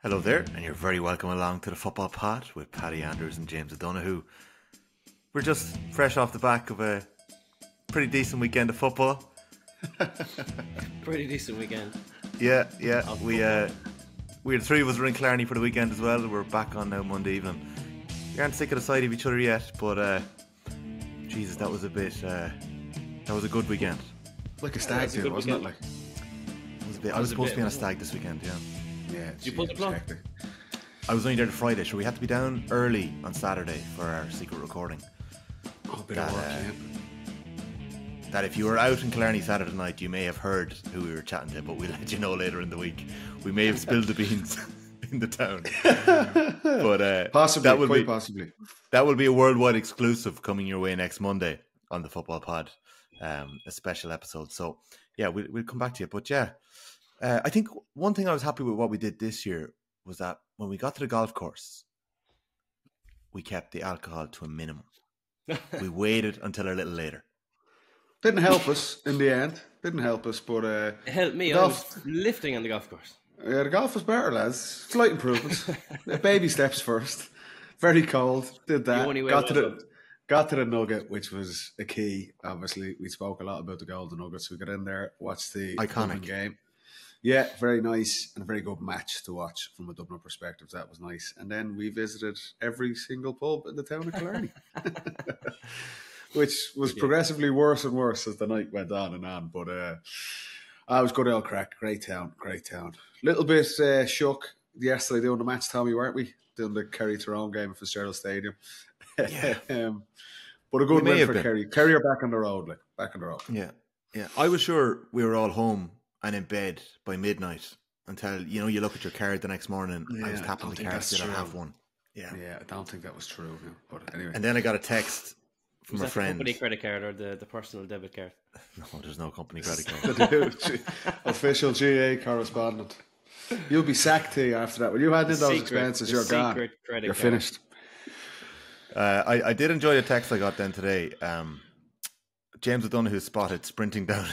Hello there, and you're very welcome along to the Football Pod with Paddy Anders and James O'Donoghue. We're just fresh off the back of a pretty decent weekend of football. Pretty decent weekend. Yeah. We had three of us were in Killarney for the weekend as well. We're back on now Monday evening. We aren't sick of the sight of each other yet, but Jesus, that was a bit. That was a good weekend. Like a stag do, wasn't it? Like It was a bit. I was supposed to be on a stag this weekend. yeah. Did you pull the plug? I was only there the Friday, so we had to be down early on Saturday for our secret recording. Oh, a bit of work, That if you were out in Killarney Saturday night, you may have heard who we were chatting to, but we'll let you know later in the week. We may have spilled the beans in the town. But possibly, possibly. That will be a worldwide exclusive coming your way next Monday on the Football Pod, a special episode. So, yeah, we'll come back to you. But, yeah, I think one thing I was happy with what we did this year was that when we got to the golf course, we kept the alcohol to a minimum. We waited until a little later. Didn't help us in the end. Didn't help us, but It helped me. I was lifting on the golf course. yeah, the golf was better, lads. Slight improvements. Baby steps first. Very cold. Did that. Got to the nugget, which was a key. Obviously, we spoke a lot about the Golden Nuggets. We got in there, watched the Dublin game. Yeah, very nice and a very good match to watch from a Dublin perspective. That was nice. And then we visited every single pub in the town of Killarney. Which was progressively worse and worse as the night went on and on. But I was good old crack. Great town. Little bit shook yesterday doing the match, Tommy, weren't we? Doing the Kerry Tyrone game at Fitzgerald Stadium. Yeah. But a good win for Kerry. Kerry are back on the road. Yeah. I was sure we were all home and in bed by midnight until, you look at your card the next morning. I was tapping the card still at 1:30. Yeah, I don't think that was true. No. But anyway. And then I got a text from a friend. The company credit card or the personal debit card? No, there's no company credit card. Official GA correspondent. You'll be sacked here after that. When you had in those expenses, you're gone. You're finished. I did enjoy the text I got then today. James O'Donoghue spotted sprinting down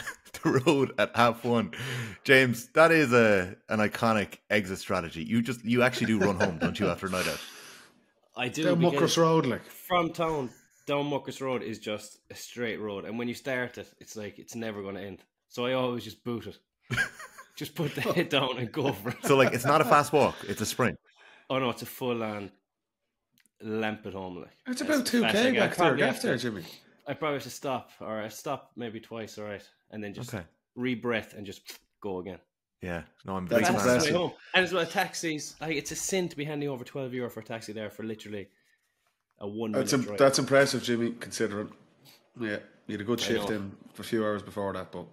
the road at 1:30. James, that is an iconic exit strategy. You actually do run home, don't you, after a night out? I do. Down Muckers Road, like from town. Down Muckers Road is just a straight road, and when you start it, it's like it's never going to end. So I always just boot it. Just put the head down and go for it. So, like, it's not a fast walk; it's a sprint. Oh no, it's a full-on lamp at home. Like it's about 2K back there, Jimmy. I probably have to stop, or I stop maybe twice, all right, and then just re-breath and just go again. Yeah, no, I'm very impressive. Home. And as well, taxis. Like, it's a sin to be handing over €12 for a taxi there for literally a 1 minute drive. That's impressive, Jimmy, considering. Yeah, you had a good shift in for a few hours before that, but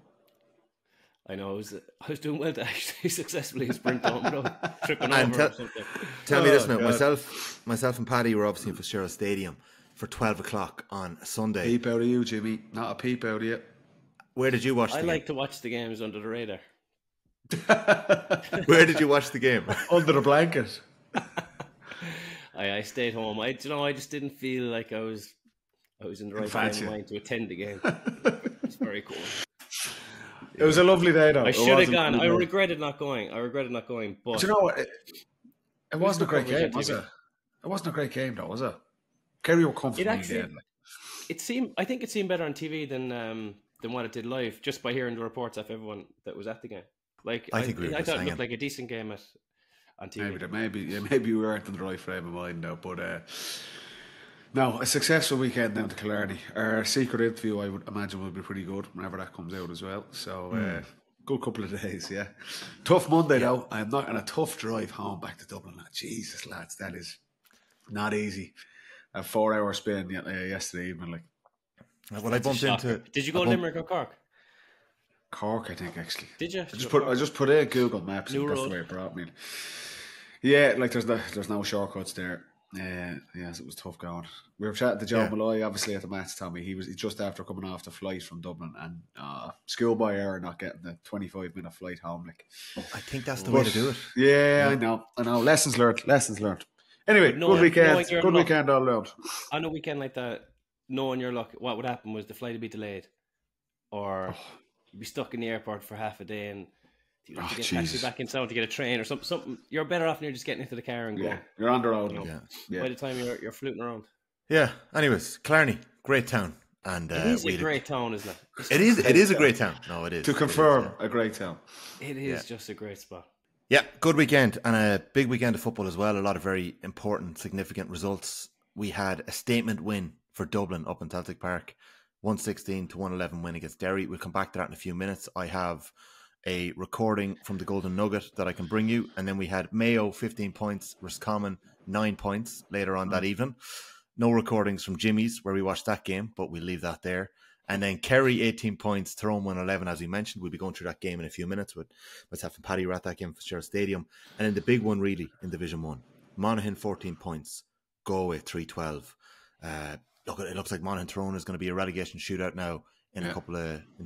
I know I was doing well to actually successfully sprint home, tripping and over or something. Tell me this now, myself and Paddy were obviously in Fitzgerald Stadium for 12 o'clock on Sunday. Peep out of you, Jimmy. Not a peep out of you. Where did you watch the game? I like to watch the games under the radar. Where did you watch the game? Under the blanket. I stayed home. I just didn't feel like I was in the right frame of mind to attend the game. It's very cool. It was a lovely day, though. I should have gone. I regretted not going. But you know what? It wasn't a great game, was it? It wasn't a great game, though, was it? Kerry were comfortable again. I think it seemed better on TV than what it did live, just by hearing the reports of everyone that was at the game. Like I thought it looked like a decent game on TV. Maybe we weren't in the right frame of mind now, but no, a successful weekend down to Killarney. Our secret interview, I would imagine, will be pretty good whenever that comes out as well. So good couple of days, yeah. Tough Monday though. I'm not on a tough drive home back to Dublin. Jesus, lads, that is not easy. A 4-hour spin yesterday evening, like. Well, I bumped into. Did you go Limerick or Cork? Cork, I think, actually. Did you? I just put in Google Maps and that's the way it brought me. Yeah, like there's no shortcuts there. Yes, it was tough going. We were chatting to Joe Malloy, obviously, at the match, Tommy. He was just after coming off the flight from Dublin, and schoolboy error not getting the 25-minute flight home. Like, I think that's the way to do it. Yeah, I know. Lessons learned. Anyway, good weekend all around. On a weekend like that, knowing your luck, what would happen was the flight would be delayed, or you'd be stuck in the airport for half a day, and You get a taxi back in town to get a train or something. You're better off than you're just getting into the car and going. You're on the road. By the time you're fluting around. Yeah. Anyways, Killarney, great town. And it is a great town, isn't it? It is a great town. No, it is. To confirm, a great town. It is just a great spot. Yeah, good weekend and a big weekend of football as well. A lot of very important, significant results. We had a statement win for Dublin up in Celtic Park, 116 to 111 win against Derry. We'll come back to that in a few minutes. I have a recording from the Golden Nugget that I can bring you, and then we had Mayo 15 points, Roscommon 9 points later on that evening. No recordings from Jimmy's where we watched that game, but we'll leave that there. And then Kerry 18 points, Tyrone 111, as we mentioned. We'll be going through that game in a few minutes with myself and Paddy. We're at that game for Fitzgerald Stadium. And then the big one really in Division 1. Monaghan 14 points, Galway 312. Look, it looks like Monaghan Tyrone is going to be a relegation shootout now in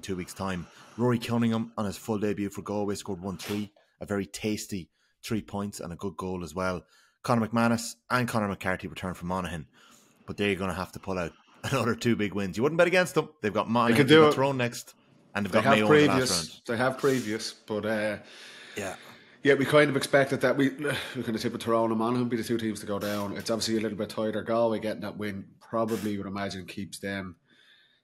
2 weeks' time. Rory Cunningham on his full debut for Galway scored 1-3, a very tasty 3 points and a good goal as well. Conor McManus and Conor McCarthy return from Monaghan, but they're going to have to pull out another 2 big wins. You wouldn't bet against them. They've got Monaghan, they've got Tyrone next, and they've got Mayo in the last round. They have previous, but yeah, we kind of expected that. We kind of tip with Tyrone and Monaghan be the 2 teams to go down. It's obviously a little bit tighter. Galway getting that win probably would imagine keeps them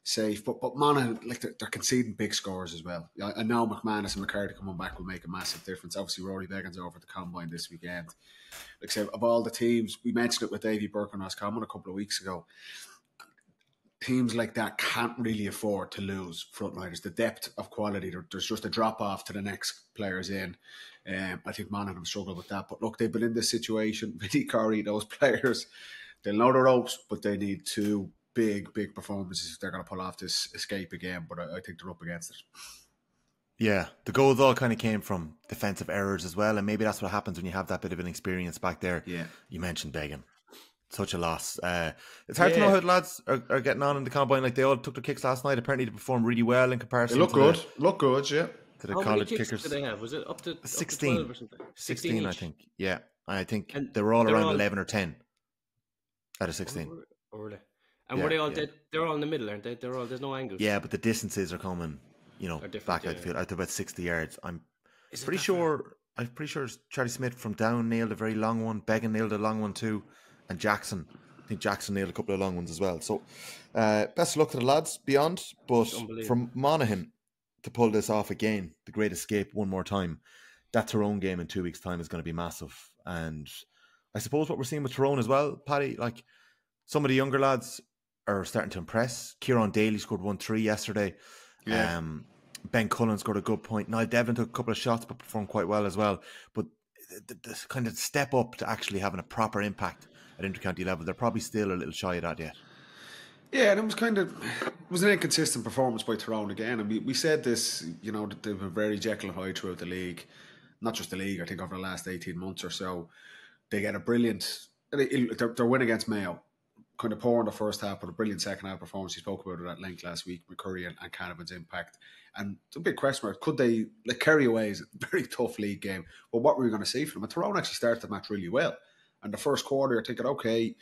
safe, but Monaghan, like they're conceding big scores as well. I know McManus and McCarthy coming back will make a massive difference. Obviously, Rory Beggan's over at the Combine this weekend. Like I said, of all the teams, we mentioned it with Davy Burke and Roscommon a couple of weeks ago. Teams like that can't really afford to lose frontliners. The depth of quality, there's just a drop off to the next players in. I think Monaghan have struggled with that. But look, they've been in this situation. Vinny Corey, those players, they'll know the ropes, but they need 2 big performances if they're going to pull off this escape again. But I think they're up against it. Yeah, the goals all kind of came from defensive errors as well, and maybe that's what happens when you have that bit of an experience back there. Yeah, you mentioned Beggan. Such a loss. It's hard to know how the lads are getting on in the Combine. Like, they all took their kicks last night. Apparently they performed really well in comparison. They look good. Look good, yeah. To the how college many kickers. Did they have? Was it up to 16? Up to 12 or something? 16 I think. Yeah. I think they were all around 11 or 10 out of 16. Were they? And were they all dead? They're all in the middle, aren't they? There's no angles. Yeah, but the distances are coming, back out the field, out to about 60 yards. I'm pretty sure Charlie Smith from down nailed a very long one. Beggan nailed a long one too. And Jackson, I think Jackson nailed a couple of long ones as well. So best of luck to the lads beyond. But from Monaghan to pull this off again, the great escape one more time, that Tyrone game in 2 weeks' time is going to be massive. And I suppose what we're seeing with Tyrone as well, Paddy, like some of the younger lads are starting to impress. Kieran Daly scored 1-3 yesterday. Yeah. Ben Cullen scored a good point. Niall Devlin took a couple of shots but performed quite well as well. But the kind of step up to actually having a proper impact at intercounty level, they're probably still a little shy of that yet. Yeah, and it was an inconsistent performance by Tyrone again. And we said this, that they've been very Jekyll and Hyde throughout the league. Not just the league, I think over the last 18 months or so. They get a brilliant... Their win against Mayo, kind of poor in the first half, but a brilliant second half performance. He spoke about it at length last week, McCurry and Canavan's impact. And it's a big question mark. Could they, Kerry away is a very tough league game, but what were we going to see from them? And Tyrone actually started the match really well. And the first quarter, you're thinking, okay,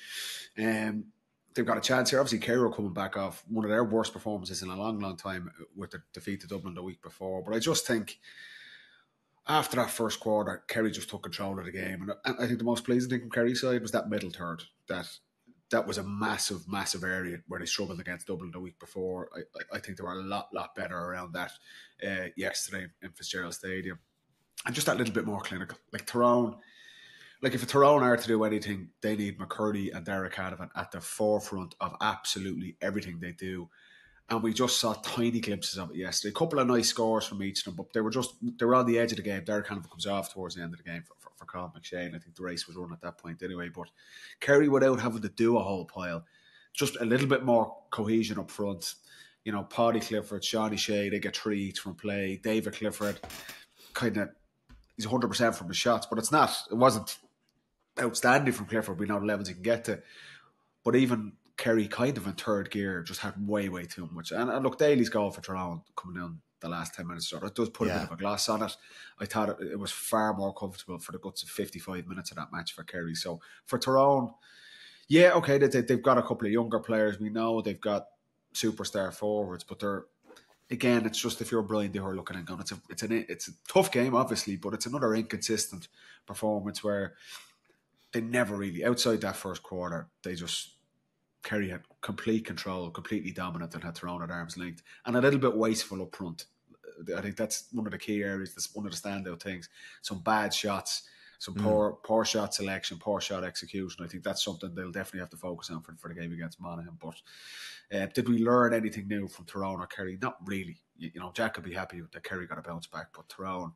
they've got a chance here. Obviously, Kerry are coming back off one of their worst performances in a long, long time with the defeat to Dublin the week before. But I just think after that first quarter, Kerry just took control of the game. And I think the most pleasing thing from Kerry's side was that middle third. That was a massive, massive area where they struggled against Dublin the week before. I think they were a lot better around that yesterday in Fitzgerald Stadium. And just that little bit more clinical. Like Tyrone, if a Tyrone are to do anything, they need McCurdy and Derek Canavan at the forefront of absolutely everything they do. And we just saw tiny glimpses of it yesterday. A couple of nice scores from each of them, but they were on the edge of the game. Derek Canavan comes off towards the end of the game for Colin McShane. I think the race was run at that point anyway. But Kerry, without having to do a whole pile, just a little bit more cohesion up front. Paddy Clifford, Shawnee Shea, they get 3 each from play. David Clifford, he's 100% from his shots, but it wasn't outstanding from Clifford. We know the levels he can get to. But even Kerry, kind of in third gear, just had way too much. And look, Daly's goal for Tyrone coming down the last 10 minutes, so it does put a bit of a gloss on it. I thought it was far more comfortable for the guts of 55 minutes of that match for Kerry. So for Tyrone, yeah, okay, they've got a couple of younger players. We know they've got superstar forwards, but again, it's just if you're blind, they were looking and going, it's a tough game, obviously, but it's another inconsistent performance where they never really, outside that first quarter, Kerry had complete control, completely dominant, and had Tyrone at arm's length, and a little bit wasteful up front. I think that's one of the key areas. That's one of the standout things. Some bad shots, some poor shot selection, poor shot execution. I think that's something they'll definitely have to focus on for the game against Monaghan. But did we learn anything new from Tyrone or Kerry? Not really. Jack could be happy that Kerry got a bounce back, but Tyrone,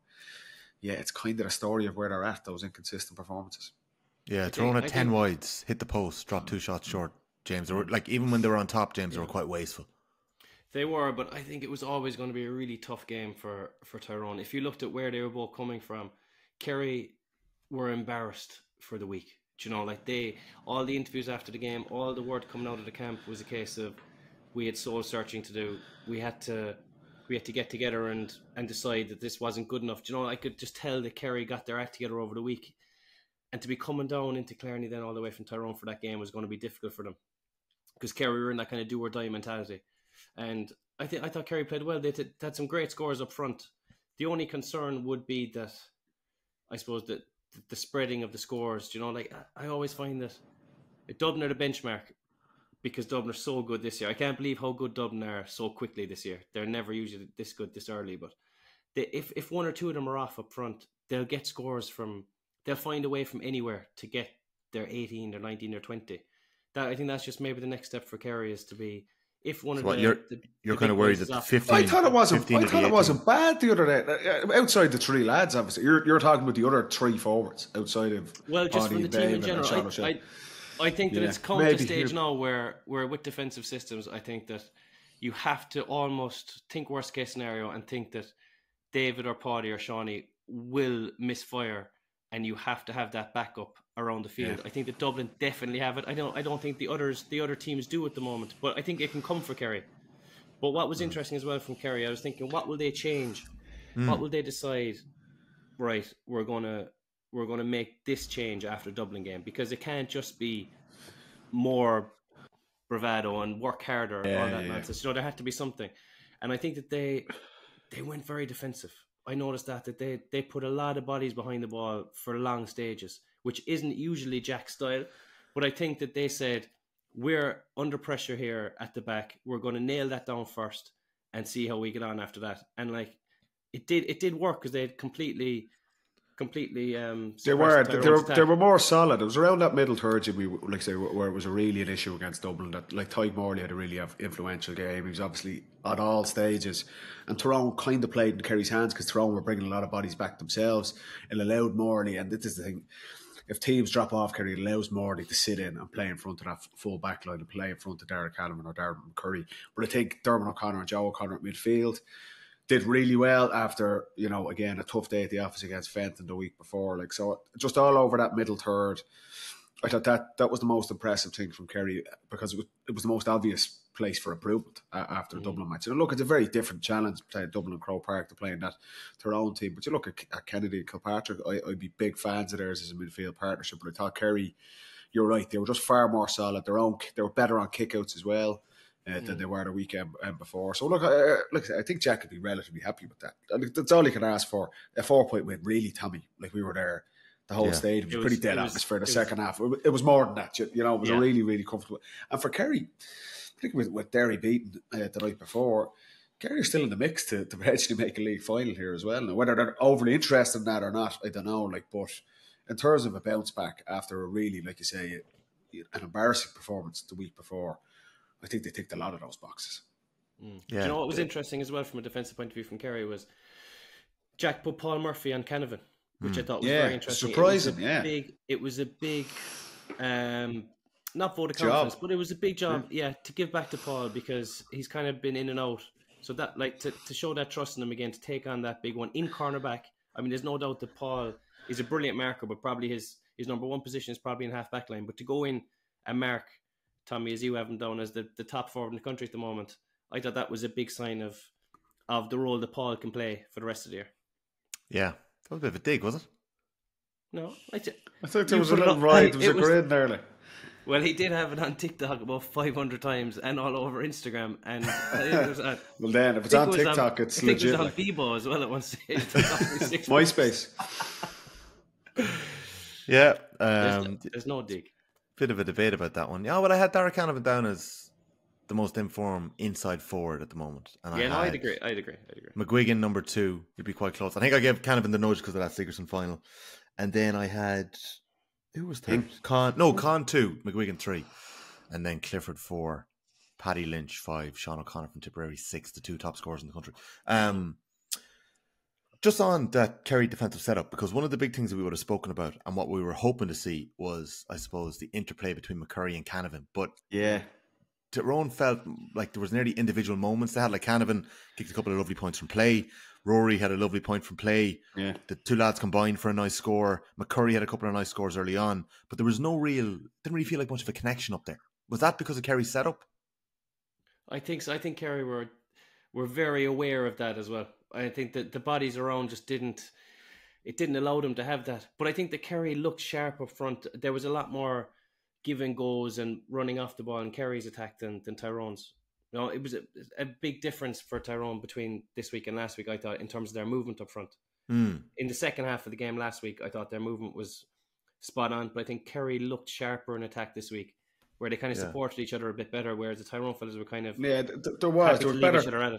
it's kind of the story of where they're at, those inconsistent performances. Yeah, Tyrone had 10 wides, hit the post, dropped 2 shots short. James, they were, even when they were on top, James, they were quite wasteful. They were, but I think it was always going to be a really tough game for Tyrone. If you looked at where they were both coming from, Kerry were embarrassed for the week. All the interviews after the game, all the word coming out of the camp was a case of, we had soul searching to do. We had to get together and decide that this wasn't good enough. I could just tell that Kerry got their act together over the week, and to be coming down into Killarney then all the way from Tyrone for that game was going to be difficult for them, because Kerry were in that kind of do or die mentality. And I thought Kerry played well. They had some great scores up front. The only concern would be that, I suppose, that the spreading of the scores. I always find that Dublin are the benchmark, because Dublin are so good this year. I can't believe how good Dublin are so quickly this year. They're never usually this good this early, but if one or two of them are off up front, they'll get scores they'll find a way from anywhere to get their 18, their 19, their 20. I think that's just maybe the next step for Kerry, is to be, if one of you're kind of worried that the 15. I thought it wasn't bad the other day. Outside the 3 lads, obviously, you're talking about the other 3 forwards outside of. Well, just from the team in general, I think that it's come to a stage now where with defensive systems, I think that you have to almost think worst case scenario and think that David or Paddy or Shawnee will misfire, and you have to have that backup around the field. Yeah. I think that Dublin definitely have it. I don't think the other teams do at the moment, but I think it can come for Kerry. But what was interesting as well from Kerry, I was thinking, what will they change? What will they decide? Right, we're gonna make this change after Dublin game, because it can't just be more bravado and work harder all that nonsense. There had to be something, and I think that they went very defensive. I noticed that they put a lot of bodies behind the ball for long stages, which isn't usually Jack's style. But I think that they said, we're under pressure here at the back. We're going to nail that down first and see how we get on after that. And it did work, because they had completely. They were more solid. It was around that middle third, where it was really an issue against Dublin. That Tadhg Morley had a really influential game. He was obviously at all stages, and Tyrone kind of played in Kerry's hands, because Tyrone were bringing a lot of bodies back themselves. It allowed Morley, and this is the thing: if teams drop off Kerry, it allows Morley to sit in and play in front of that full back line and play in front of Derek Callum or Darren Curry. But I think Dermot O'Connor and Joe O'Connor at midfield did really well after, again, a tough day at the office against Fenton the week before. So just all over that middle third, I thought that was the most impressive thing from Kerry, because it was the most obvious place for improvement after the Dublin match. And look, it's a very different challenge playing Dublin and Croke Park to playing that Tyrone team. But you look at Kennedy and Kilpatrick, I'd be big fans of theirs as a midfield partnership. But I thought Kerry, you're right, they were just far more solid. They were better on kickouts as well. Than they were the weekend before. So look, I think Jack could be relatively happy with that. That's all he can ask for. A 4-point win, really, Tommy. We were there the whole stage. It was pretty dead atmosphere the second half. It was more than that. It was a really, really comfortable. And for Kerry, I think with Derry beaten the night before, Kerry are still in the mix to potentially make a league final here as well. Now, whether they're overly interested in that or not, I don't know. But in terms of a bounce back after a really, like you say, an embarrassing performance the week before, I think they ticked a lot of those boxes. Yeah. Do you know what was interesting as well from a defensive point of view from Kerry was Jack put Paul Murphy on Canavan, which I thought was very interesting. Surprising, It was a big, not vote of confidence, but it was a big job, to give back to Paul, because he's kind of been in and out. So that, to show that trust in him again, to take on that big one in cornerback. I mean, there's no doubt that Paul is a brilliant marker, but probably his number one position is probably in half back line. But to go in and mark Tommy, as you have him down as the top forward in the country at the moment, I thought that was a big sign of the role that Paul can play for the rest of the year. Yeah, that was a bit of a dig, was it? No, I thought there was a little ride. There was a grid there. Well, he did have it on TikTok about 500 times and all over Instagram. And it was well, then if it's on TikTok, it's legit. It was on Bebo as well at one stage. MySpace. Yeah, there's no dig. Bit of a debate about that one. Yeah, well, I had Darragh Canavan down as the most informed inside forward at the moment. And I'd agree. McGuigan number 2, he'd be quite close. I think I gave Canavan the nudge because of that Sigerson final. And then I had, who was third? Con 2, McGuigan 3. And then Clifford 4, Paddy Lynch 5, Sean O'Connor from Tipperary 6, the 2 top scorers in the country. Just on that Kerry defensive setup, because one of the big things that we would have spoken about and what we were hoping to see was, I suppose, the interplay between McCurry and Canavan. But yeah, Tyrone felt like there was nearly individual moments. They had like Canavan kicked a couple of lovely points from play. Rory had a lovely point from play. Yeah. The 2 lads combined for a nice score. McCurry had a couple of nice scores early on, but there was didn't really feel like much of a connection up there. Was that because of Kerry's setup? I think so. I think Kerry were very aware of that as well. I think that the bodies around just didn't allow them to have that. But I think that Kerry looked sharp up front. There was a lot more give and goes and running off the ball in Kerry's attack than Tyrone's. You know, it was a big difference for Tyrone between this week and last week, I thought, in terms of their movement up front. In the second half of the game last week, I thought their movement was spot on. But I think Kerry looked sharper in attack this week, where they kind of supported each other a bit better, whereas the Tyrone fellas were kind of... Yeah, there was better...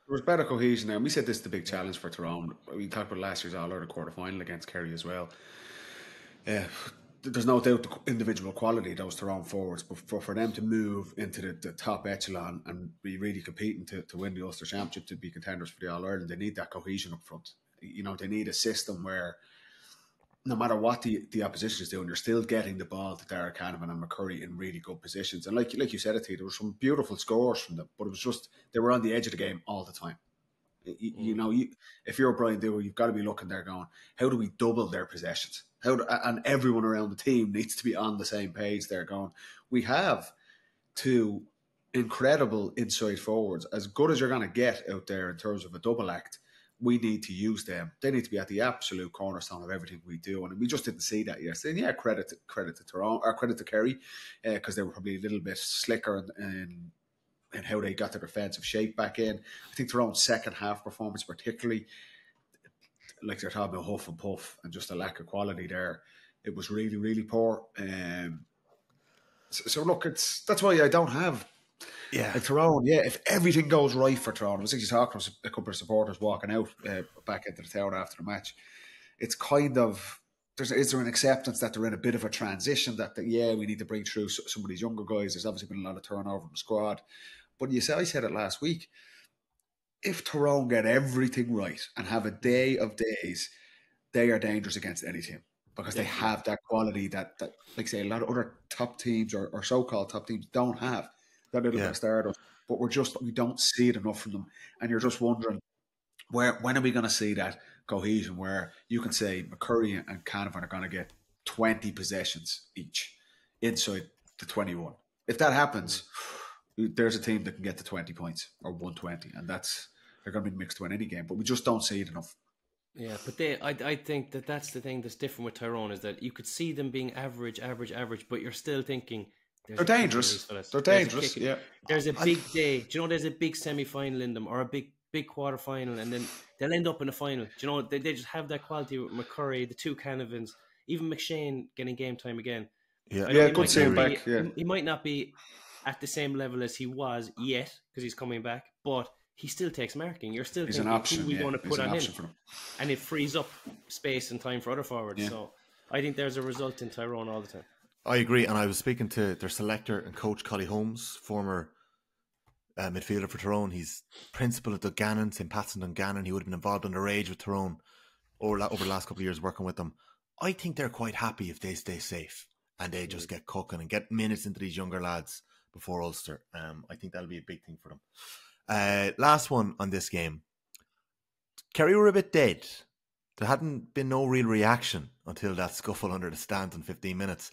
There was better cohesion there. And we said this is the big challenge for Tyrone. We talked about last year's All-Ireland quarter-final against Kerry as well. There's no doubt the individual quality of those Tyrone forwards, but for them to move into the top echelon and be really competing to win the Ulster Championship, to be contenders for the All-Ireland, they need that cohesion up front. You know, they need a system where no matter what the opposition is doing, you're still getting the ball to Darragh Canavan and McCurry in really good positions. And like you said, there were some beautiful scores from them, but it was just they were on the edge of the game all the time. You know, if you're Brian Dewar, you've got to be looking there going, how do we double their possessions? And everyone around the team needs to be on the same page there going, we have 2 incredible inside forwards, as good as you're going to get out there in terms of a double act. We need to use them. They need to be at the absolute cornerstone of everything we do, and we just didn't see that yesterday. And yeah, credit to Tyrone, or credit to Kerry, because they were probably a little bit slicker in how they got their defensive shape back in. I think Tyrone's second half performance, particularly, like they're talking about huff and puff and just a lack of quality there, it was really, really poor. So look, that's why I don't have. Yeah, like Tyrone. Yeah, if everything goes right for Tyrone, I was actually talking to a couple of supporters walking out back into the town after the match. It's kind of is there an acceptance that they're in a bit of a transition? That we need to bring through some of these younger guys. There's obviously been a lot of turnover in the squad, but I said it last week. If Tyrone get everything right and have a day of days, they are dangerous against any team because they have that quality that like say a lot of other top teams or so-called top teams don't have. That little bit of stardust, but we don't see it enough from them, and you're just wondering when are we going to see that cohesion where you can say McCurry and Canavan are going to get 20 possessions each inside the 21. If that happens, there's a team that can get to 20 points or 120, and they're going to be mixed to win any game, but we just don't see it enough. Yeah, but I think that's the thing that's different with Tyrone, is that you could see them being average, but you're still thinking they're dangerous. They're dangerous. Yeah. There's a big day. Do you know there's a big semi-final in them, or a big quarter-final, and then they'll end up in a final. Do you know they just have that quality with McCurry, the 2 Canavans, even McShane getting game time again. Yeah, good seeing him back. Yeah. He might not be at the same level as he was yet because he's coming back, but he still takes marking. You're still thinking who we want to put on him, and it frees up space and time for other forwards. Yeah. So I think there's a result in Tyrone all the time. I agree, and I was speaking to their selector and coach, Collie Holmes, former midfielder for Tyrone. He's principal at Dungannon, St. Pat's and Dungannon. He would have been involved underage with Tyrone over the last couple of years working with them. I think they're quite happy if they stay safe and they just get cooking and get minutes into these younger lads before Ulster. I think that'll be a big thing for them. Last one on this game. Kerry were a bit dead. There hadn't been no real reaction until that scuffle under the stands in 15 minutes.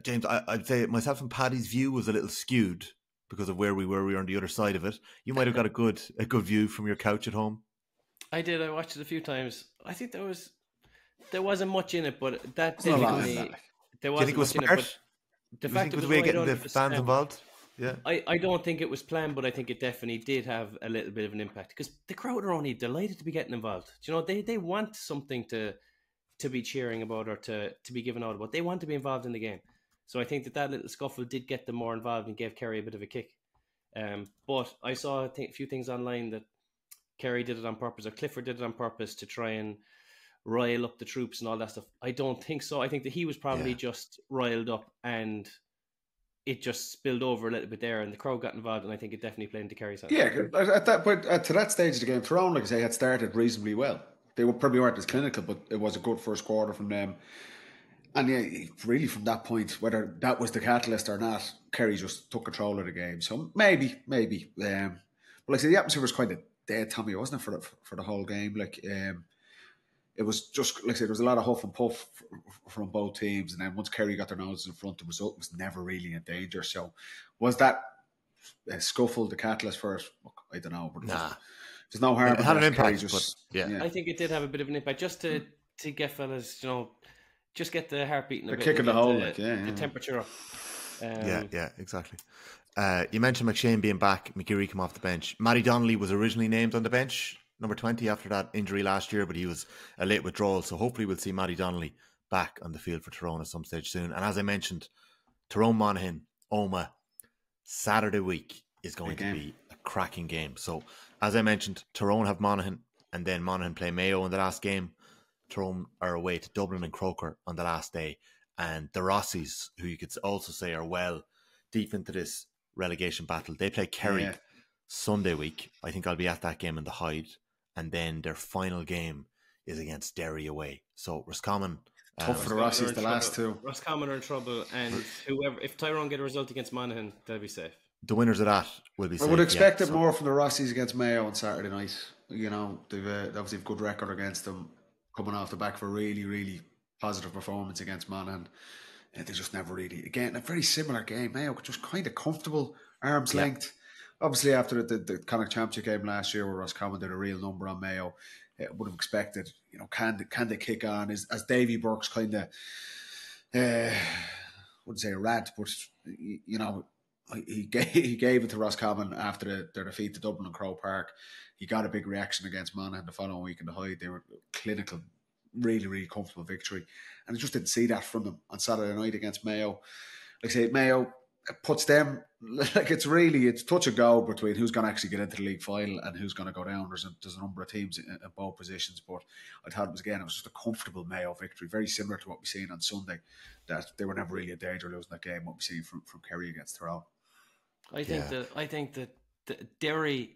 James, I'd say myself and Paddy's view was a little skewed because of where we were. We were on the other side of it. You might have got a good view from your couch at home. I did. I watched it a few times. I think there wasn't much in it, but that definitely there wasn't much in it. But The You fact think it with was the way right getting the under fans involved? Yeah. I don't think it was planned, but I think it definitely did have a little bit of an impact because the crowd are only delighted to be getting involved. Do you know, they want something to be cheering about or to be given out about. They want to be involved in the game. So I think that little scuffle did get them more involved and gave Kerry a bit of a kick. But I saw a few things online that Kerry did it on purpose or Clifford did it on purpose to try and rile up the troops and all that stuff. I don't think so. I think that he was probably just riled up and it just spilled over a little bit there and the crowd got involved and I think it definitely played into Kerry's hand. Yeah, at that point, to that stage of the game, Tyrone, like I say, had started reasonably well. They probably weren't as clinical, but it was a good first quarter from them. And yeah, really from that point, whether that was the catalyst or not, Kerry just took control of the game. So maybe. But like I said, the atmosphere was kind of dead, Tommy, wasn't it, for the whole game? Like, it was just, like I said, there was a lot of huff and puff from both teams. And then once Kerry got their noses in front, the result was never really in danger. So was that scuffle the catalyst for it? Look, I don't know. But there's no harm. It had an impact, just, yeah. I think it did have a bit of an impact just to get fellas, just get the heart beating a bit. Kick in the hole, the temperature up. Yeah, exactly. You mentioned McShane being back. McGeary came off the bench. Matty Donnelly was originally named on the bench, number 20, after that injury last year, but he was a late withdrawal. So hopefully we'll see Matty Donnelly back on the field for Tyrone at some stage soon. And as I mentioned, Tyrone Monaghan, Oma, Saturday week is going to be a cracking game. So as I mentioned, Tyrone have Monaghan, and then Monaghan play Mayo in the last game. Tyrone are away to Dublin and Croker on the last day. And the Rossies, who you could also say are well deep into this relegation battle, they play Kerry Sunday week. I think I'll be at that game in the Hyde. And then their final game is against Derry away. So Roscommon... tough for the Rossies, the last two. Roscommon are in trouble, and if Tyrone get a result against Monaghan, they'll be safe. The winners of that will be safe. I would expect it more from the Rossies against Mayo on Saturday night. They've obviously a good record against them, coming off the back of a really, really positive performance against Monaghan. They just never really, again, a very similar game. Mayo just kind of comfortable, arm's length. Obviously, after the Connacht Championship game last year, where Roscommon did a real number on Mayo, would have expected, can they kick on? As Davy Burke's kind of, wouldn't say a rat, but he gave it to Roscommon after their defeat to Dublin and Croke Park. He got a big reaction against Monaghan the following week in the Hyde. They were clinical, really, really comfortable victory, and I just didn't see that from them on Saturday night against Mayo. Like I say, Mayo puts them, like it's touch and go between who's going to actually get into the league final and who's going to go down. There's a number of teams in both positions, but I thought it was just a comfortable Mayo victory, very similar to what we seen on Sunday, that they were never really in danger of losing that game, what we seen from Kerry against Tyrone. I think that Derry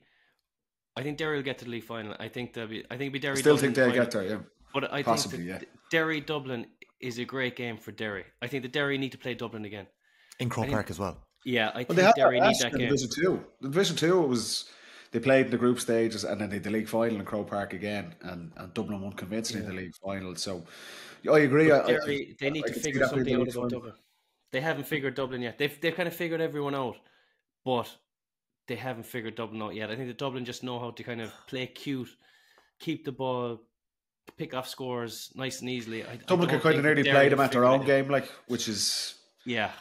will get to the league final. I think it'll be Derry. I still Dublin think they'll final. get there, yeah. But I possibly, think Derry Dublin is a great game for Derry. I think that Derry need to play Dublin again. In Croke Park as well. Yeah, I think Derry need that game. Division 2. The Division 2 was, they played in the group stages and then they did the league final in Croke Park again, and Dublin won convincingly in the league final. So I agree. Derry, they need to figure something out about Dublin. They haven't figured Dublin yet. They've kind of figured everyone out, but they haven't figured Dublin out yet. I think that Dublin just know how to kind of play cute, keep the ball, pick off scores nice and easily. Dublin could kind of nearly play them at their own game, which is... Yeah.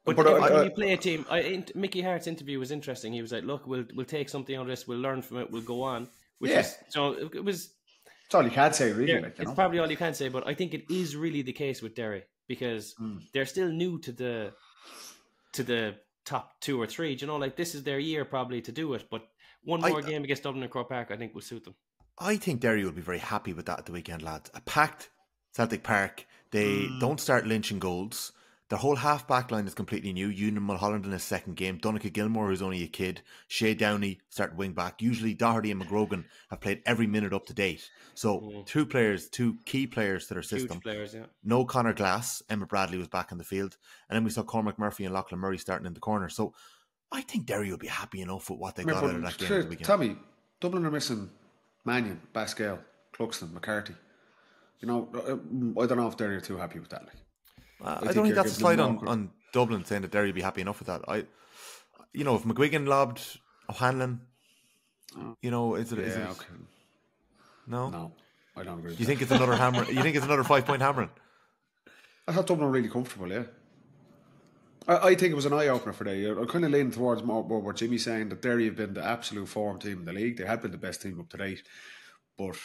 But when you play a team, Mickey Hart's interview was interesting. He was like, "Look, we'll take something out of this. We'll learn from it. We'll go on." It's all you can say, really. It's probably all you can say, but I think it is really the case with Derry because they're still new to the top 2 or 3. This is their year probably to do it. But one more game against Dublin and Croke Park, I think, will suit them. I think Derry will be very happy with that at the weekend, lads. A packed Celtic Park. They don't start lynching goals. Their whole half-back line is completely new. Ewan Mulholland in his second game. Donnacha Gilmore, who's only a kid. Shea Downey started wing-back. Usually Doherty and McGrogan have played every minute up to date. So two key players to their system. Huge players, yeah. No Conor Glass. Emma Bradley was back on the field. And then we saw Cormac Murphy and Lachlan Murray starting in the corner. So I think Derry will be happy enough with what they got out of that game at the weekend. Tommy, Dublin are missing Mannion, Pascal, Cluxton, McCarthy. I don't know if Derry are too happy with that. I don't think that's a slide on Dublin saying that Derry would be happy enough with that. If McGuigan lobbed O'Hanlon, is it? Okay. No, I don't agree. You think it's another hammer? You think it's another 5-point hammering? I thought Dublin were really comfortable. Yeah, I think it was an eye-opener for them. I'm kind of leaning towards more what Jimmy's saying, that Derry have been the absolute form team in the league. They have been the best team up to date. But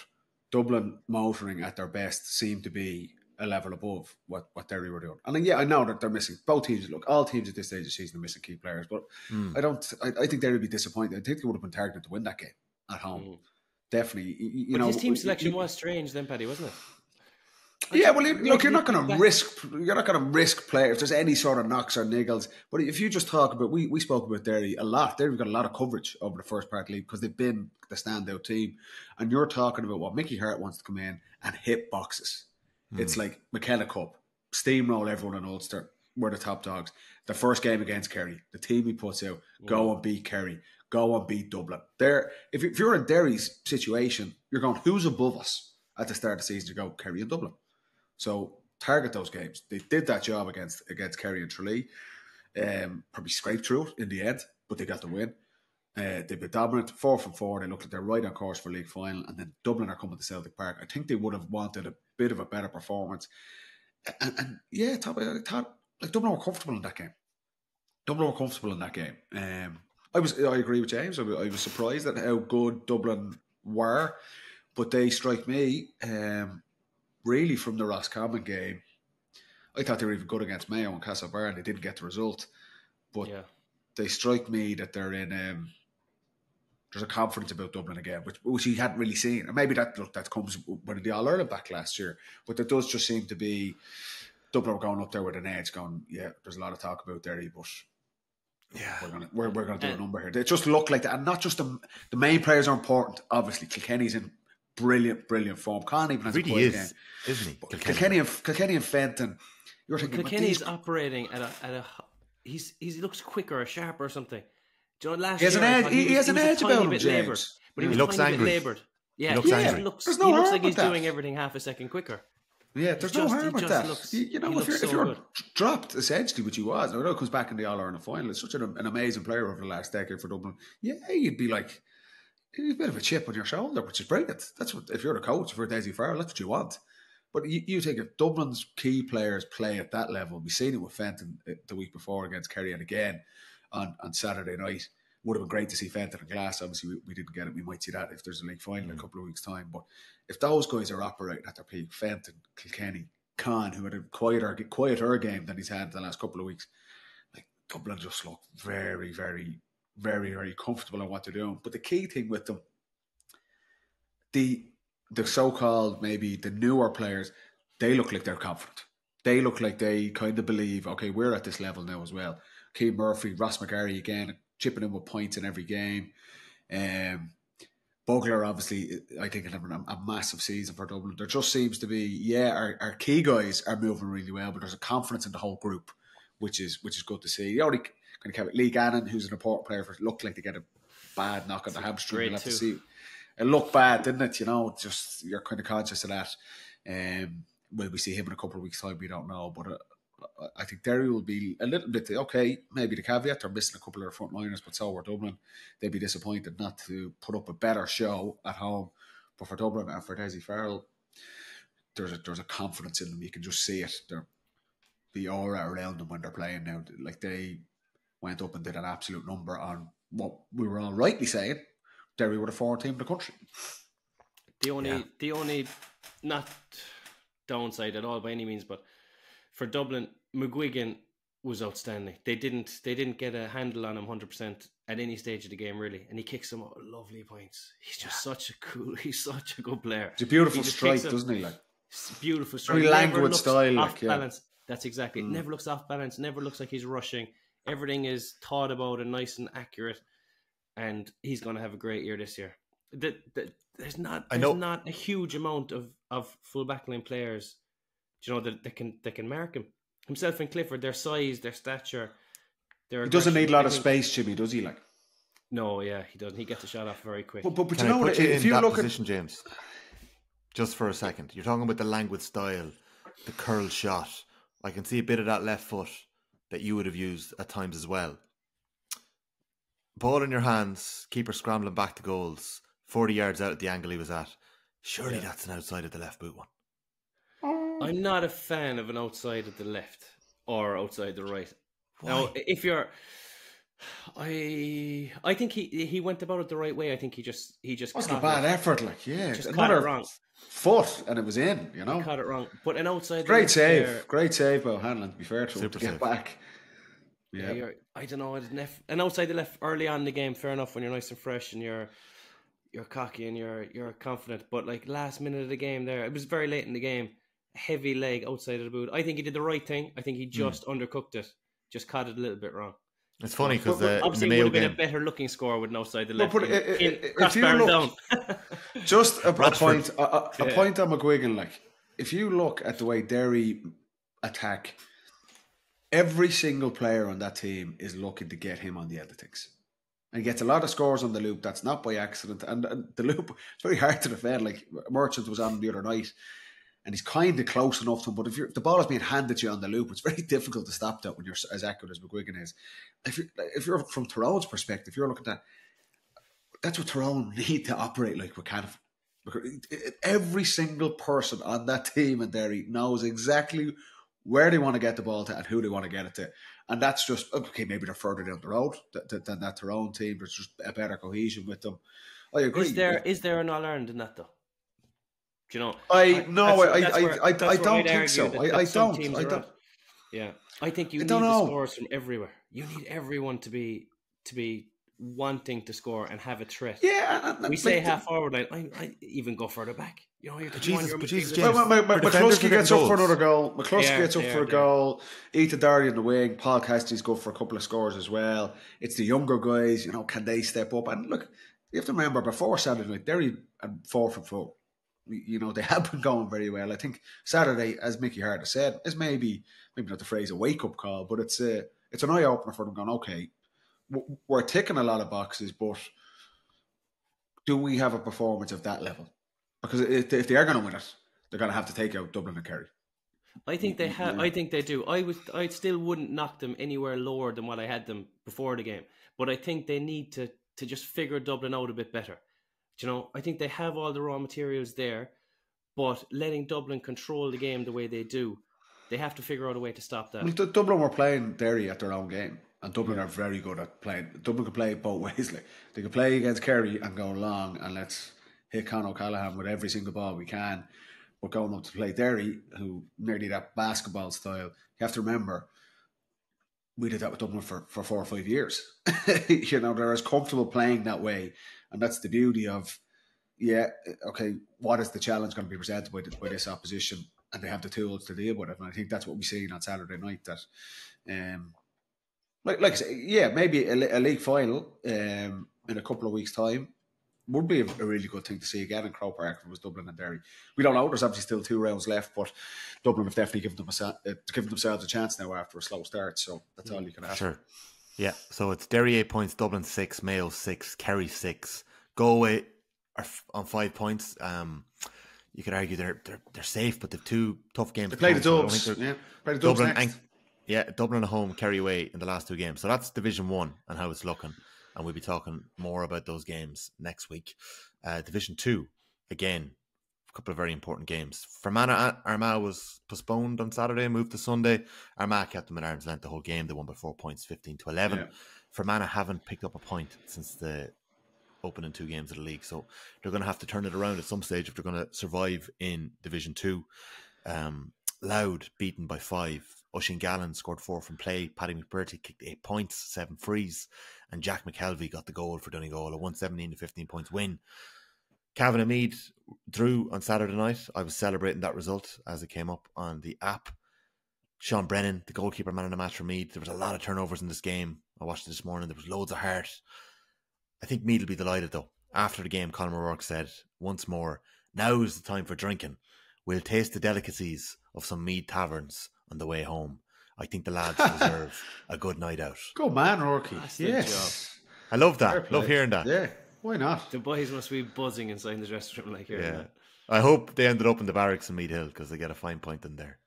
Dublin motoring at their best seemed to be a level above what Derry were doing. And then, yeah, I know that they're missing. Both teams, look, all teams at this stage of the season are missing key players. But I think Derry would be disappointed. I think they would have been targeted to win that game at home. Definitely. But his team selection was strange then, Paddy, wasn't it? Yeah, well, look, you're not going to risk players. There's any sort of knocks or niggles. But if you just talk about, we spoke about Derry a lot. Derry've got a lot of coverage over the first part of the league because they've been the standout team. And you're talking about what Mickey Hart wants to come in and hit boxes. It's like McKenna Cup, steamroll everyone in Ulster. We're the top dogs. The first game against Kerry, the team he puts out, go and beat Kerry, go and beat Dublin. If you're in Derry's situation, you're going, who's above us at the start of the season? You go, Kerry and Dublin. So target those games. They did that job against Kerry and Tralee. Probably scraped through it in the end, but they got the win. They've been dominant, 4 from 4. They look like they're right on course for league final, and then Dublin are coming to Celtic Park. I think they would have wanted a bit of a better performance. And yeah, I thought like Dublin were comfortable in that game. I agree with James. I was surprised at how good Dublin were, but they strike me. Really, from the Roscommon game, I thought they were even good against Mayo and Castlebar, and they didn't get the result. But they strike me that they're in. There's a confidence about Dublin again, which you hadn't really seen. And maybe that comes when the All Ireland back last year. But there does just seem to be Dublin are going up there with an edge, going, yeah, there's a lot of talk about Derry, but we're gonna do a number here. They just look like that, and not just the main players are important. Obviously, Kilkenny's in brilliant form. Can't even has a quiet game, isn't he? Kilkenny and Fenton. You're thinking Kilkenny's operating at a. He looks quicker or sharper or something. Do you know, last he has year, an edge. He has an edge about him, James. Laboured, but he looks angry. Laboured. Yeah, he looks like he's doing everything half a second quicker. Yeah, there's no harm with that. If you're dropped essentially, which he was, I know it comes back in the All Ireland final. It's such an amazing player over the last decade for Dublin. Yeah, you'd be like, a bit of a chip on your shoulder, which is brilliant. That's what, if you're the coach, if you're Daisy Farrell, that's what you want. But you think if Dublin's key players play at that level, we've seen it with Fenton the week before against Kerry, and again on Saturday night. Would have been great to see Fenton and Glass. Obviously, we didn't get it. We might see that if there's a league final in a couple of weeks' time. But if those guys are operating at their peak, Fenton, Kilkenny, Khan, who had a quieter game than he's had the last couple of weeks, like Dublin just look very, very, very, very comfortable in what they're doing. But the key thing with them, the so-called maybe the newer players, they look like they're confident. They look like they kind of believe, okay, we're at this level now as well. Keane Murphy, Ross McGarry again, chipping in with points in every game. Bugler, obviously, I think will have a massive season for Dublin. There just seems to be, our key guys are moving really well, but there's a confidence in the whole group, which is good to see. You already kind of have Lee Gannon, who's an important player, looked like to get a bad knock on the hamstring. We'll have to see. It looked bad, didn't it? You know, just you're kind of conscious of that. Will we see him in a couple of weeks' time? We don't know, but I think Derry will be a little bit okay. Maybe the caveat, they're missing a couple of their front liners, but so were Dublin. They'd be disappointed not to put up a better show at home. But for Dublin and for Daisy Farrell, there's a confidence in them. You can just see it. The aura around them when they're playing now. Like they went up and did an absolute number on what we were all rightly saying. Derry were the forward team in the country. The only not downside at all by any means, but for Dublin, McGuigan was outstanding. They didn't get a handle on him 100% at any stage of the game really, and he kicks some lovely points. He's just he's such a good player. It's a beautiful strike, doesn't he? Like beautiful strike. Very languid style, off balance. That's exactly. It never looks off balance. Never looks like he's rushing. Everything is thought about and nice and accurate. And he's going to have a great year this year. There's not a huge amount of full backline players, you know, that can mark him. Himself and Clifford, their size, their stature, he doesn't need a lot of space, Jimmy, does he? Like, no, yeah, he doesn't. He gets the shot off very quick. But you know what? If you look at James, just for a second, you're talking about the languid style, the curl shot. I can see a bit of that left foot that you would have used at times as well. Ball in your hands, keeper scrambling back to goals, 40 yards out at the angle he was at. Surely that's an outside of the left boot one. I'm not a fan of an outside of the left or outside the right. Why? Now, if you're, I think he went about it the right way. I think he just Wasn't a caught bad it. effort, like, yeah. Just caught it Another wrong. foot and it was in, you He know. caught it wrong. But an outside the Great left save. there, Great save by Hanlon, to be fair to him, Super to get save. back. yeah, I don't know. And outside the left early on in the game, fair enough when you're nice and fresh and you're cocky and you're confident. But like last minute of the game there, it was very late in the game. Heavy leg outside of the boot. I think he did the right thing. I think he just undercooked it. Just caught it a little bit wrong. It's funny because Obviously, in the it Mayo would have been game, a better looking score with an outside the left. But if you crossbar look, down. just a Bradford. point on McGuigan, like, if you look at the way Derry attack, every single player on that team is looking to get him on the end of things. And he gets a lot of scores on the loop. That's not by accident. And the loop, it's very hard to defend. Like, Merchant was on the other night, and he's kind of close enough to him. But if the ball is being handed to you on the loop, it's very difficult to stop that when you're as accurate as McGuigan is. If you're from Tyrone's perspective, you're looking at that's what Tyrone need to operate like with Caniff. Every single person on that team in Derry knows exactly where they want to get the ball to and who they want to get it to. And that's just, okay, maybe they're further down the road than that Tyrone team. There's just a better cohesion with them. I agree. Is there an All-Ireland in that, though? Do you know? I That's don't where think so. I some teams don't. are. Yeah, I think you need don't the know. scores from everywhere. You need everyone to be wanting to score and have a threat. Yeah, we say half forward line. I even go further back. You know, you're Jesus, James, McCluskey gets up for another goal. McCluskey gets up for a Yeah. goal. Ethan Doherty in the wing. Paul Cassidy's go for a couple of scores as well. It's the younger guys. You know, can they step up? And look, you have to remember, before Saturday night, Derry and 4 from 4. You know, they have been going very well. I think Saturday, as Mickey Harder said, is maybe not the phrase a wake up call, but it's an eye opener for them. Going, okay, we're ticking a lot of boxes, but do we have a performance of that level? Because if they are going to win it, they're going to have to take out Dublin and Kerry. I think they have. Yeah. I think they do. I still wouldn't knock them anywhere lower than what I had them before the game. But I think they need to just figure Dublin out a bit better. You know, I think they have all the raw materials there, but letting Dublin control the game the way they do, they have to figure out a way to stop that. I mean, Dublin were playing Derry at their own game, and Dublin are very good at playing. Dublin can play both ways. Like, they can play against Kerry and go long and let's hit Con O'Callaghan with every single ball we can. But going up to play Derry, who nearly that basketball style, you have to remember, we did that with Dublin for 4 or 5 years. You know, they're as comfortable playing that way. And that's the beauty of, okay, what is the challenge going to be presented by this opposition? And they have the tools to deal with it. And I think that's what we're seeing on Saturday night. That, like I say, maybe a league final in a couple of weeks' time would be a really good thing to see again in Croke Park if it was Dublin and Derry. We don't know. There's obviously still 2 rounds left, but Dublin have definitely given themselves a chance now after a slow start. So that's all you can ask. Sure. Yeah, so it's Derry 8 points, Dublin 6, Mayo 6, Kerry 6. Galway are on 5 points. You could argue they're safe, but they've 2 tough games. They play the Dubs. Play the Dubs next. Dublin at home, Kerry away in the last 2 games. So that's Division 1 and how it's looking. And we'll be talking more about those games next week. Division 2, again, a couple of very important games. Fermanagh Armagh was postponed on Saturday, moved to Sunday. Armagh kept them at arm's length the whole game. They won by 4 points, 15-11. Yeah. Fermanagh haven't picked up a point since the opening 2 games of the league. So they're going to have to turn it around at some stage if they're going to survive in Division 2. Louth beaten by 5. Oisin Gallen scored 4 from play. Paddy McBurty kicked 8 points, 7 frees. And Jack McKelvey got the goal for Donegal, a 117-15 points win. Cavan and Meath drew on Saturday night. I was celebrating that result as it came up on the app. Sean Brennan, the goalkeeper, man of the match for Meath. There was a lot of turnovers in this game. I watched it this morning. There was loads of heart. I think Meath will be delighted, though. After the game, Conor O'Rourke said, once more, now is the time for drinking. We'll taste the delicacies of some Meath taverns on the way home. I think the lads deserve a good night out. Go man, Rourke. Yes. I love that. Love hearing that. Yeah, why not? The boys must be buzzing inside the dressing room like hearing that. I hope they ended up in the barracks in Meath Hill because they get a fine point in there.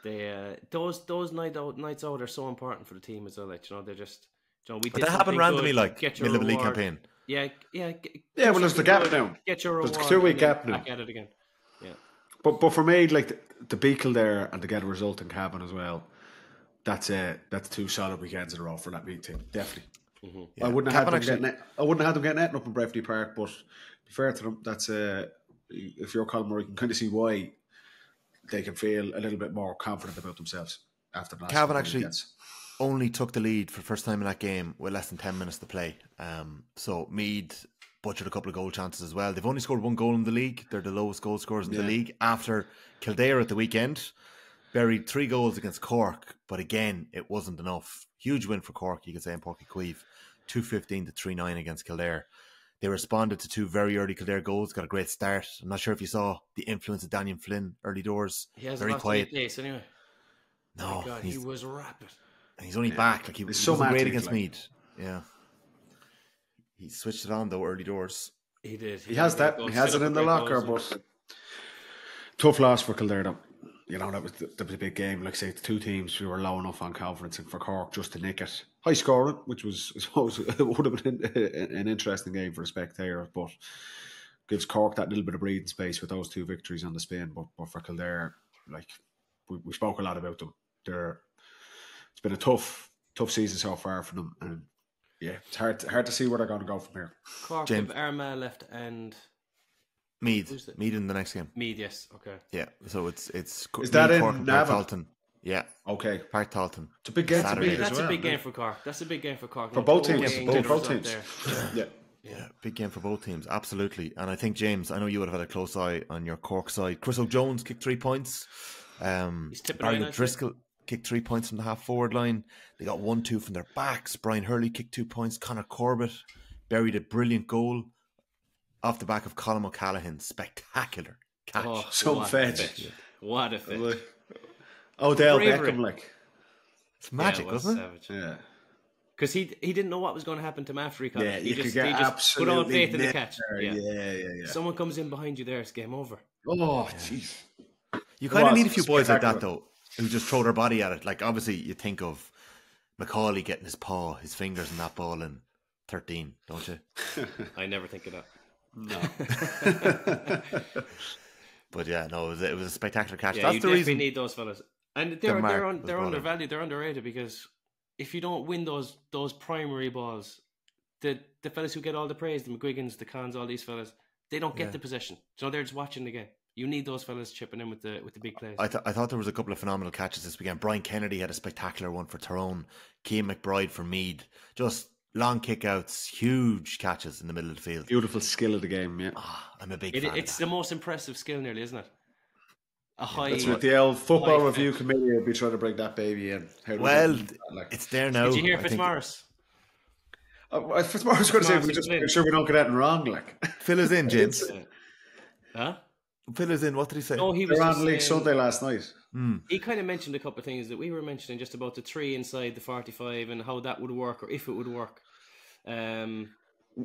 They those nights out are so important for the team as well. Like, you know, they're just, you know, but that happened randomly, like middle of a league campaign. Yeah. Well, there's the gap now. Get your reward. There's a 2-week gap now. Back at it again. Yeah. But for me, like the beat Kildare and to get a result in Cavan as well, that's 2 solid weekends in a row for that Meath team. Definitely. Mm-hmm. Yeah. I wouldn't have had them getting it up in Breffney Park, but to be fair to them, that's if you're Colin Murray, you can kind of see why they can feel a little bit more confident about themselves after the last Cavan actually weekends. Only took the lead for the first time in that game with less than 10 minutes to play. So Meath butchered a couple of goal chances as well. They've only scored 1 goal in the league. They're the lowest goal scorers in the league after Kildare at the weekend. Buried 3 goals against Cork, but again, it wasn't enough. Huge win for Cork, you could say, in Páirc Uí Chaoimh. 2-15 to 3-9 against Kildare. They responded to 2 very early Kildare goals, got a great start. I'm not sure if you saw the influence of Daniel Flynn early doors. He has very quiet. Pace anyway. No, God, he was rapid. He's only back. Like he wasn't great against Meath. Yeah. He switched it on though early doors. He did. He has that. He has it in the locker, but tough loss for Kildare though. You know, that was a big game. Like I say, the 2 teams who were low enough on confidence, and for Cork just to nick it. High scoring, which was, I suppose, it would have been an interesting game for a spectator, but gives Cork that little bit of breathing space with those 2 victories on the spin. But for Kildare, like we spoke a lot about them. It's been a tough season so far for them, and yeah, it's hard to see where they're going to go from here. Cork have Armagh left and Meath in the next game. Meath, yes, okay. Yeah, so it's is Meath, that in Cork, and Park Talton. Yeah, okay. Park Talton. It's a big game to Meath. That's a big game for Cork. That's a big game for Cork for both teams. Both teams. Yeah, big game for both teams, absolutely. And I think, James, I know you would have had a close eye on your Cork side. Chris O'Jones kicked 3 points. He's tipping Barry right O'Driscoll kicked 3 points from the half forward line. They got 1-2 from their backs. Brian Hurley kicked 2 points. Conor Corbett buried a brilliant goal off the back of Colin O'Callaghan's spectacular catch. Oh, so fetch. What a fit. Odell Beckham, like. It's magic, wasn't it? Savage. Yeah. Because he didn't know what was going to happen to him after he caught it. He just put on faith in the catch. Yeah. Someone comes in behind you there, it's game over. Oh, jeez. You kind of need a few boys like that, though, who just throw their body at it. Like, obviously, you think of Macaulay getting his fingers in that ball in 13, don't you? I never think of that. No. But yeah, no, it was a spectacular catch. Yeah, That's you the definitely reason. need those fellas. And they're undervalued, they're underrated, because if you don't win those primary balls, the fellas who get all the praise, the McGuigans, the Cons, all these fellas, they don't get the possession. So they're just watching the game. You need those fellas chipping in with the big plays. I thought there was a couple of phenomenal catches this weekend. Brian Kennedy had a spectacular one for Tyrone. Cian McBride for Meath. Just long kickouts, huge catches in the middle of the field. Beautiful skill of the game, yeah. I'm a big fan. It's the most impressive skill, nearly, isn't it? That's what the old football review committee will be trying to bring that baby in. Well, it's there now. Did you hear Fitzmaurice? Fitzmaurice was going to say, we just make sure we don't get that wrong. Like, fill us in, James. Huh? Fill us in. What did he say? Oh, he was on League Sunday last night. He kind of mentioned a couple of things that we were mentioning, just about the 3 inside the 45 and how that would work, or if it would work.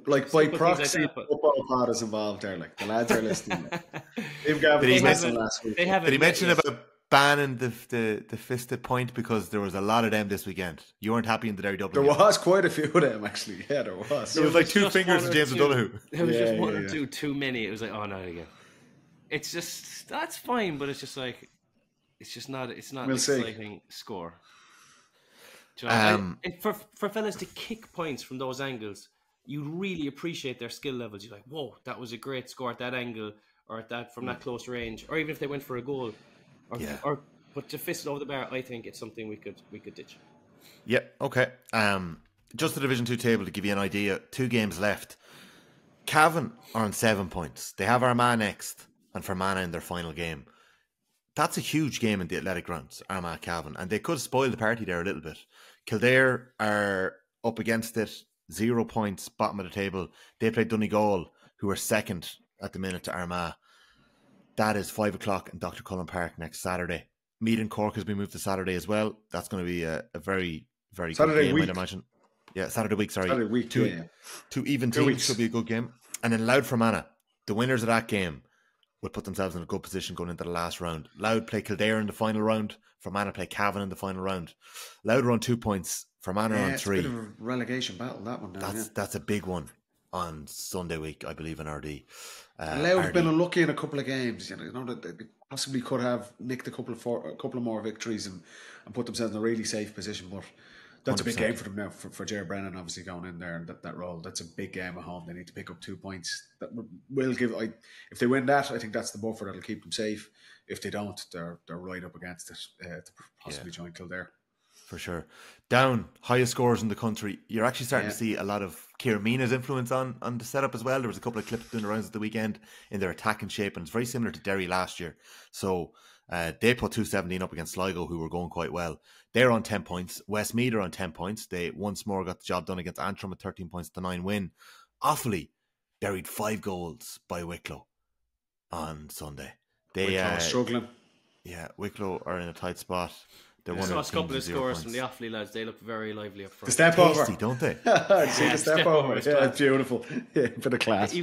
Like by proxy, football pod is involved there. Like the lads are listening. Did he mention about banning the fisted point, because there was a lot of them this weekend? You weren't happy in the Derry Dublin. There was quite a few of them, actually. Yeah, there was. It was like 2 fingers to James O'Donoghue. There was just one or two too many. It was like, oh, not again. It's just, that's fine, but it's just like, it's not an exciting score. You know, and for fellas to kick points from those angles, you really appreciate their skill levels. You're like, whoa, that was a great score at that angle, or at that from that close range, or even if they went for a goal, but to fist it over the bar, I think it's something we could ditch. Yeah, okay. Just the Division 2 table to give you an idea. 2 games left. Cavan are on 7 points. They have Armagh next, and Fermanagh in their final game. That's a huge game in the Athletic Grounds, Armagh Cavan, and they could spoil the party there a little bit. Kildare are up against it, 0 points, bottom of the table. They play Donegal, who are second at the minute to Armagh. That is 5 o'clock in Dr. Cullen Park next Saturday. Meath and Cork has been moved to Saturday as well. That's going to be a very, very Saturday good game, week. I'd imagine. Yeah, Saturday week, sorry. Saturday week, two even teams should be a good game. And then Louth Fermanagh, the winners of that game will put themselves in a good position going into the last round. Louth play Kildare in the final round. Fermanagh play Cavan in the final round. Louth are on 2 points. Fermanagh are on 3. It's a bit of a relegation battle, that one. That's a big one. on Sunday week, I believe, in RD. Louth have been unlucky in a couple of games. You know that they possibly could have nicked a couple of more victories and put themselves in a really safe position. But that's 100%. A big game for them now. For Ger Brennan, obviously going in there and that role. That's a big game at home. They need to pick up 2 points. That will give. If they win that, I think that's the buffer that'll keep them safe. If they don't, they're right up against it to possibly join Kildare. For sure. Down, highest scores in the country. You're actually starting to see a lot of Kieran Mina's influence on the setup as well. There was a couple of clips doing the rounds at the weekend in their attacking shape, and it's very similar to Derry last year. So they put 217 up against Sligo, who were going quite well. They're on 10 points. Westmeath are on 10 points. They once more got the job done against Antrim at 13 points to 9 win. Offaly buried 5 goals by Wicklow on Sunday. Wicklow are struggling. Yeah, Wicklow are in a tight spot. They're one of a couple of scores from the Offaly lads. They look very lively up front. The step over, don't they? See the step over. Yeah, it's beautiful. Yeah, bit of class.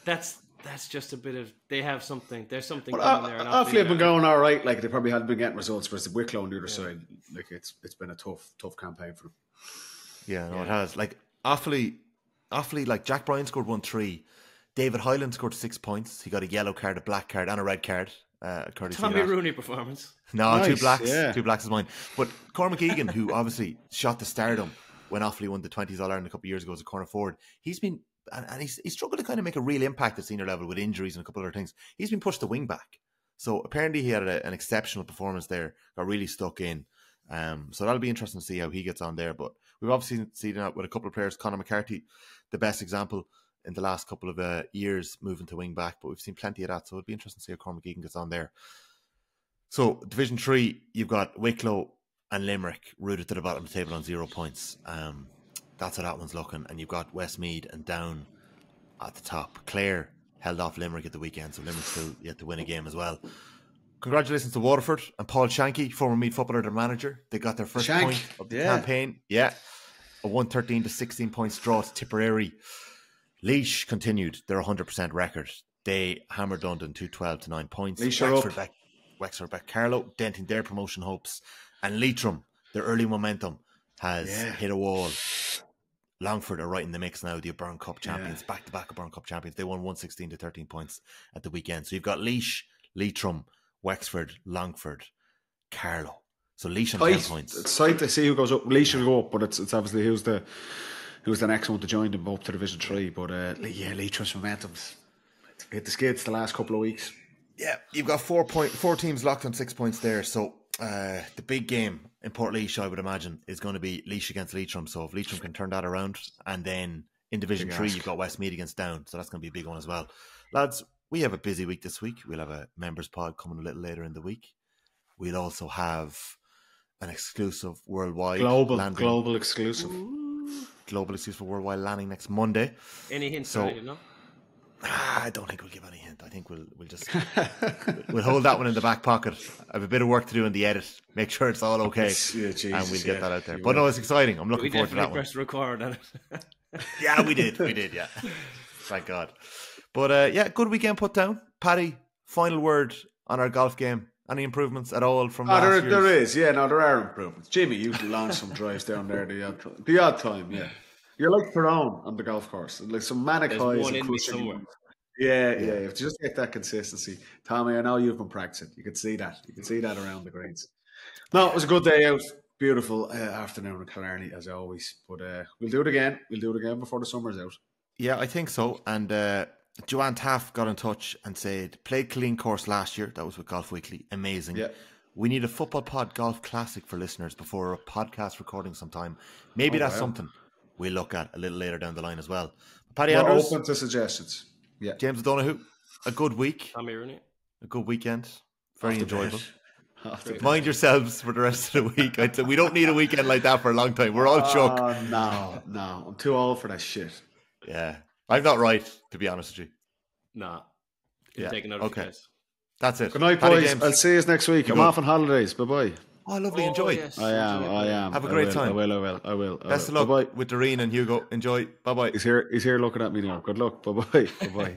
That's just a bit of. They have something. There's something coming there. Offaly have been going all right. Like they probably hadn't been getting results, but it's Wicklow on the other side. Like it's been a tough campaign for them. Yeah, it has. Like Offaly, like Jack Bryan scored 1-3. David Hyland scored 6 points. He got a yellow card, a black card, and a red card. Tommy Rooney performance. No, nice, 2 blacks. Yeah. 2 blacks is mine. But Cormac Egan, who obviously shot the stardom when Offaly won the 20s All-Ireland a couple of years ago as a corner forward, he's been, and he's struggled to kind of make a real impact at senior level with injuries and a couple of other things. He's been pushed to wing back. So apparently he had an exceptional performance there, got really stuck in. So that'll be interesting to see how he gets on there. But we've obviously seen that with a couple of players. Conor McCarthy, the best example in the last couple of years, moving to wing back, but we've seen plenty of that, so it'll be interesting to see how Cormac Egan gets on there. So Division 3, you've got Wicklow and Limerick rooted to the bottom of the table on 0 points. That's how that one's looking. And you've got Westmeath and Down at the top. Clare held off Limerick at the weekend, so Limerick still yet to win a game as well. Congratulations to Waterford and Paul Shanky, former Meath footballer, their manager. They got their first point of the campaign. Yeah, a 113 to 16 points draw to Tipperary. Laois continued their 100% record. They hammered London 212 to 9 points. Wexford back Carlow, denting their promotion hopes. And Leitrim, their early momentum has hit a wall. Longford are right in the mix now, the Byrne Cup champions, back-to-back Byrne Cup champions. They won 116 to 13 points at the weekend. So you've got Laois, Leitrim, Wexford, Longford, Carlow. So Laois on 10 points. It's tight to see who goes up. Laois will go up, but it's obviously who's the next one to join them up to Division 3. But Leitrim's momentum's hit the skids the last couple of weeks. Yeah, you've got 4 teams locked on 6 points there. So the big game in Port Laois, I would imagine, is going to be Laois against Leitrim. So if Leitrim can turn that around, and then in Division 3, you've got Westmeath against Down. So that's going to be a big one as well. Lads, we have a busy week this week. We'll have a members pod coming a little later in the week. We'll also have an exclusive worldwide global exclusive. Global exclusive for worldwide landing next Monday. Any hints? So, you know? I don't think we'll give any hint. I think we'll just we'll hold that one in the back pocket. I have a bit of work to do in the edit. Make sure it's all okay, and we'll get that out there. But no, it's exciting. I'm looking forward to that one. We pressed record on it. Yeah, we did. Yeah, thank God. But good weekend put down. Paddy, final word on our golf game. Any improvements at all from last year? There is. Yeah, no, there are improvements. Jimmy, you can launch some drives down there the odd time. Yeah. You're like Tyrone on the golf course, like some manic highs and crushing. Yeah. If you just get that consistency, Tommy, I know you've been practicing. You can see that. Around the greens. No, it was a good day out. Beautiful afternoon in Killarney as always. But we'll do it again. Before the summer's out. Yeah, I think so. And Joanne Taff got in touch and said, played clean course last year. That was with Golf Weekly. Amazing. Yeah. We need a Football Pod Golf Classic for listeners before a podcast recording sometime. Maybe that's something we'll look at a little later down the line as well. Paddy Andrews, open to suggestions. Yeah. James O'Donoghue, a good week. Tommy Rooney, a good weekend. Very enjoyable. Mind yourselves for the rest of the week. We don't need a weekend like that for a long time. We're all shook. No. I'm too old for that shit. Yeah. I'm not right, to be honest with you. Nah. Taking out of the case. That's it. Good night, boys. James. I'll see you next week. I'm off on holidays. Bye-bye. Oh, lovely. Enjoy. Yes. I am. Have a great time. I will. Best of luck with Doreen and Hugo. Enjoy. Bye-bye. He's here looking at me now. Good luck. Bye-bye. Bye-bye.